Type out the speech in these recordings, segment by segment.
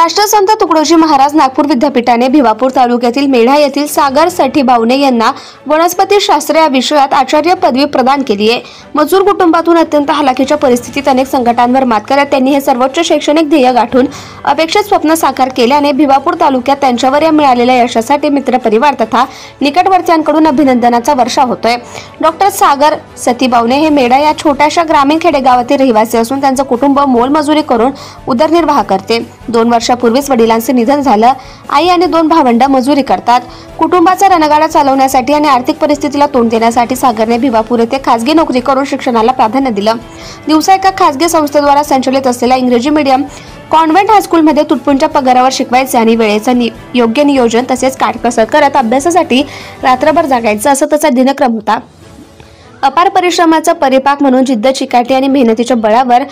राष्ट्रसंत तुकडोजी महाराज नागपूर विद्यापीठाने भिवापूर तालुक्यातील मेढा येथील सागर सठीबावणे यांना वनस्पतीशास्त्र या विषयात आचार्य पदवी प्रदान केली आहे। मजूर कुटुंबातून अत्यंत हलाखीच्या परिस्थितीत अनेक संकटांवर मात करत त्यांनी हे सर्वोच्च शैक्षणिक ध्येय गाठून अपेक्षित स्वप्न साकार केल्याने भिवापूर तालुक्यात त्यांच्यावर या मिळालेल्या यशासाठी मित्रपरिवार तथा निकटवर्तीयांकडून अभिनंदनाचा वर्षाव होतोय। डॉक्टर सागर सठीबावणे हे मेढा या छोट्याशा ग्रामीण खेडेगावातील रहिवासी असून त्यांचं कुटुंब मोलमजुरी करून उदरनिर्वाह करते। 2 वर्षापूर्वीच वडिलांचे निधन झालं। आई आणि 2 भावंड मजुरी करतात। कुटुंबाचा रणगाडा चालवण्यासाठी आणि आर्थिक परिस्थितीला तोंड देण्यासाठी सागरने भिवापूर येथे खासगी नोकरी करून शिक्षणाला प्राधान्य दिलं। दिवसा एका खासगी संस्थेद्वारा संचालित असलेल्या इंग्रजी मीडियम कॉन्व्हेंट हायस्कूलमध्ये तुटपुंच्या पगारावर शिकवायचे आणि वेळेचं योग्य नियोजन तसेच काटकसर करत अभ्यासासाठी रात्रभर जागायचं असं त्याचा दिनक्रम होता। अपार परिश्रमाचा परिपाक म्हणून जिद्द, चिकाटी आणि मेहनतीच्या बळावर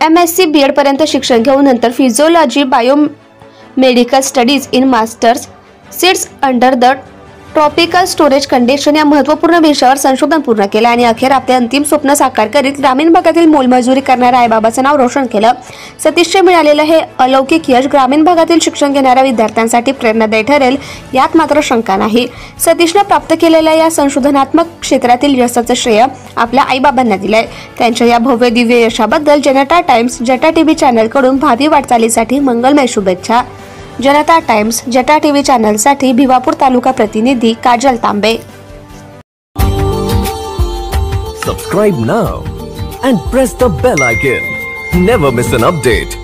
MSc BEd पर्यंत शिक्षण घेऊन नंतर physiology biomedical studies in masters seats under the tropical storage condition या महत्त्वपूर्ण विषयावर संशोधन पूर्ण केलं आणि अखेर आपले अंतिम स्वप्न साकार करीत ग्रामीण भागातील मोलमजुरी करणाऱ्या आईबाबाचं नाव रोशन केलं। सतीशचे मिळालेलं हे अलौकिक यश ग्रामीण भागातील शिक्षण घेणाऱ्या विद्यार्थ्यांसाठी प्रेरणादायी ठरेल यात मात्र शंका नाही। सतीशने प्राप्त केलेल्या या संशोधनात्मक क्षेत्रातील यशाचं श्रेय आपल्या आईबाबांना दिलंय। त्यांच्या या भव्य दिव्य यशाबद्दल जनता टाइम्स जटा टीव्ही चॅनल कडून भावी वाटचालीसाठी मंगलमय शुभेच्छा। जनता टाइम्स जटा टीव्ही चॅनल साठी भिवापूर तालुका प्रतिनिधी काजल तांबे। Subscribe now and press the bell icon. Never miss an update.